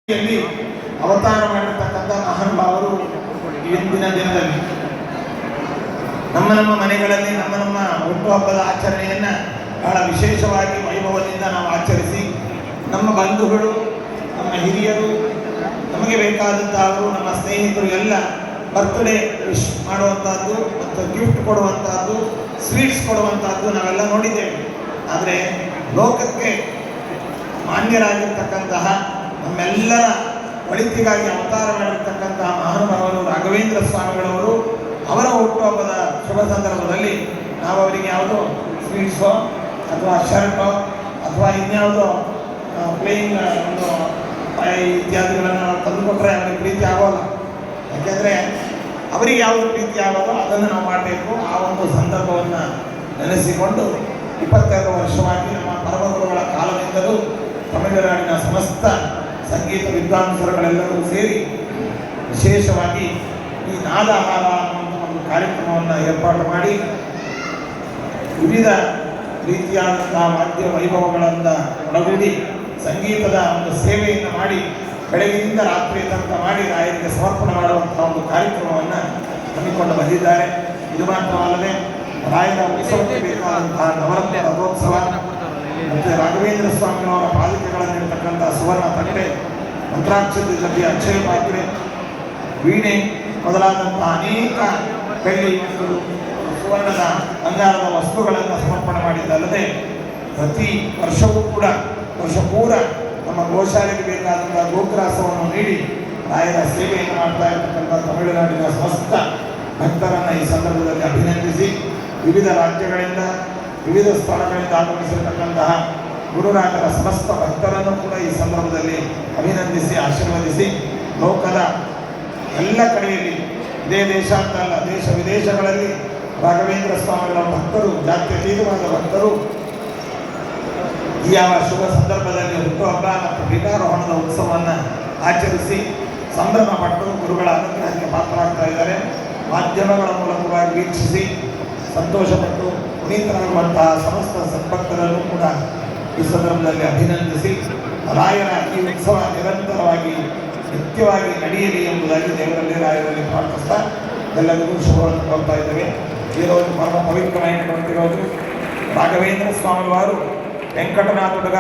ಅವತಾರ ಮಾಡಿರ್ತಕ್ಕಂಥ ಮಹಾನುಭಾವರು ಇಂದಿನ ದಿನದಲ್ಲಿ ನಮ್ಮ ಮನೆಗಳಲ್ಲಿ ನಮ್ಮ ಹುಟ್ಟುಹಬ್ಬದ ಆಚರಣೆಯನ್ನ ಬಹಳ ವಿಶೇಷವಾಗಿ ವೈಭವದಿಂದ ನಾವು ಆಚರಿಸಿ ನಮ್ಮ ಬಂಧುಗಳು, ನಮ್ಮ ಹಿರಿಯರು, ನಮಗೆ ಬೇಕಾದಂತಹವರು, ನಮ್ಮ ಸ್ನೇಹಿತರು ಎಲ್ಲ ಬರ್ತ್ಡೇ ವಿಶ್ ಮಾಡುವಂತಹದ್ದು ಮತ್ತು ಗಿಫ್ಟ್ ಕೊಡುವಂತಹದ್ದು, ಸ್ವೀಟ್ಸ್ ಕೊಡುವಂತಹದ್ದು ನಾವೆಲ್ಲ ನೋಡಿದ್ದೇವೆ. ಆದರೆ ಲೋಕಕ್ಕೆ ಮಾನ್ಯರಾಗಿರ್ತಕ್ಕಂತಹ ನಮ್ಮೆಲ್ಲರ ಒಳಿತಿಗಾಗಿ ಅವತಾರ ಮಾಡಿರ್ತಕ್ಕಂತಹ ಮಹಾನುಭಾವರು ರಾಘವೇಂದ್ರ ಸ್ವಾಮಿಗಳವರು ಅವರ ಹುಟ್ಟುಹಬ್ಬದ ಶುಭ ಸಂದರ್ಭದಲ್ಲಿ ನಾವು ಅವರಿಗೆ ಯಾವುದೋ ಸ್ವೀಟ್ಸೋ ಅಥವಾ ಶರ್ಟೋ ಅಥವಾ ಇನ್ಯಾವುದೋ ಪ್ಲೇಯಿಂಗ್ ಒಂದು ಇತ್ಯಾದಿಗಳನ್ನು ನಾವು ತಂದುಕೊಟ್ರೆ ಅವರಿಗೆ ಪ್ರೀತಿ ಆಗೋಲ್ಲ. ಯಾಕೆಂದರೆ ಅವರಿಗೆ ಯಾವುದು ಪ್ರೀತಿ ಆಗೋದೋ ಅದನ್ನು ನಾವು ಮಾಡಬೇಕು. ಆ ಒಂದು ಸಂದರ್ಭವನ್ನು ನೆನೆಸಿಕೊಂಡು 22 ವರ್ಷವಾಗಿ ನಮ್ಮ ಪರಮಗುರುಗಳ ಕಾಲದಿಂದಲೂ ತಮಿಳುನಾಡಿನ ಸಮಸ್ತ ಸಂಗೀತ ವಿದ್ವಾಂಸರುಗಳೆಲ್ಲರೂ ಸೇರಿ ವಿಶೇಷವಾಗಿ ಈ ನಾದಹಾರ ಅನ್ನುವಂಥ ಒಂದು ಕಾರ್ಯಕ್ರಮವನ್ನು ಏರ್ಪಾಡು ಮಾಡಿ ವಿವಿಧ ರೀತಿಯಾದಂತಹ ವಾದ್ಯ ವೈಭವಗಳಿಂದ ಒಳಗೂಡಿ ಸಂಗೀತದ ಒಂದು ಸೇವೆಯನ್ನು ಮಾಡಿ ಬೆಳಗಿನಿಂದ ರಾತ್ರಿ ತನಕ ಮಾಡಿ ರಾಯರಿಗೆ ಸಮರ್ಪಣೆ ಮಾಡುವಂಥ ಒಂದು ಕಾರ್ಯಕ್ರಮವನ್ನು ಹಮ್ಮಿಕೊಂಡು ಬಂದಿದ್ದಾರೆ. ಇದು ಮಾತ್ರವಲ್ಲದೆ ರಾಯರ ಉತ್ಸವಕ್ಕೆ ಬೇಕಾದಂತಹ ನವರತ್ನ ರಥೋತ್ಸವ ಮತ್ತು ರಾಘವೇಂದ್ರ ಸ್ವಾಮಿಯವರ ಪಾಲಿಕೆಗಳನ್ನಿರ್ತಕ್ಕಂಥ ಸುವರ್ಣ ತಟ್ಟೆ, ಮಂತ್ರಾಕ್ಷತೆ ಜೊತೆಗೆ ಅಕ್ಷಯ ಪಾತ್ರೆ, ವೀಣೆ ಮೊದಲಾದಂತಹ ಅನೇಕ ಬೆಳ್ಳಿ ಮತ್ತು ಸುವರ್ಣದ ಬಂಗಾರದ ವಸ್ತುಗಳನ್ನು ಸಮರ್ಪಣೆ ಮಾಡಿದ್ದಲ್ಲದೆ ಪ್ರತಿ ವರ್ಷವೂ ಕೂಡ ವರ್ಷ ಪೂರ ನಮ್ಮ ಗೋಶಾಲೆಗೆ ಬೇಕಾದಂತಹ ಗೋಗ್ರಾಸವನ್ನು ನೀಡಿ ರಾಯರ ಸೇವೆಯನ್ನು ಮಾಡ್ತಾ ಇರತಕ್ಕಂಥ ತಮಿಳುನಾಡಿನ ಸಮಸ್ತ ಭಕ್ತರನ್ನು ಈ ಸಂದರ್ಭದಲ್ಲಿ ಅಭಿನಂದಿಸಿ, ವಿವಿಧ ರಾಜ್ಯಗಳಿಂದ ವಿವಿಧ ಸ್ಥಳಗಳಿಂದ ಆಗಮಿಸಿರತಕ್ಕಂತಹ ಗುರುರಾಜರ ಸಮಸ್ತ ಭಕ್ತರನ್ನು ಕೂಡ ಈ ಸಂದರ್ಭದಲ್ಲಿ ಅಭಿನಂದಿಸಿ ಆಶೀರ್ವದಿಸಿ, ಲೋಕದ ಎಲ್ಲ ಕಡೆಯಲ್ಲಿ ಇದೇ ದೇಶ ಅಂತ ಅಲ್ಲ, ದೇಶ ವಿದೇಶಗಳಲ್ಲಿ ರಾಘವೇಂದ್ರ ಸ್ವಾಮಿಗಳ ಭಕ್ತರು, ಜಾತ್ಯತೀತವಾದ ಭಕ್ತರು ಈ ಯಾವ ಶುಭ ಸಂದರ್ಭದಲ್ಲಿ ಹುಟ್ಟುಹಬ್ಬ ಮತ್ತು ಗಿಡಾರೋಹಣದ ಉತ್ಸವವನ್ನು ಆಚರಿಸಿ ಸಂಭ್ರಮಪಟ್ಟು ಗುರುಗಳ ಅನುಗ್ರಹಕ್ಕೆ ಪಾತ್ರರಾಗ್ತಾ ಇದ್ದಾರೆ. ಮಾಧ್ಯಮಗಳ ಮೂಲಕವಾಗಿ ವೀಕ್ಷಿಸಿ ಸಂತೋಷಪಟ್ಟು ಪುನೀತರಾಗುವಂತಹ ಸಮಸ್ತ ಸದ್ಭಕ್ತರನ್ನು ಕೂಡ ಈ ಸಂದರ್ಭದಲ್ಲಿ ಅಭಿನಂದಿಸಿ, ರಾಯರ ಈ ಉತ್ಸವ ನಿರಂತರವಾಗಿ ನಿತ್ಯವಾಗಿ ನಡೆಯಲಿ ಎಂಬುದಾಗಿ ದೇವರಲ್ಲಿ ರಾಯರಲ್ಲಿ ಪ್ರಾರ್ಥಿಸ್ತಾ ಎಲ್ಲರಿಗೂ ಶುಭವನ್ನು ಕೊಡ್ತಾ ಇದ್ದೇವೆ. ಈ రోజు ಪರಮ ಪವಿತ್ರమైనటువంటి రోజు ರಾಘವೇಂದ್ರ ಸ್ವಾಮಿವಾರು ವೆಂಕಟನಾಥುಡುಗ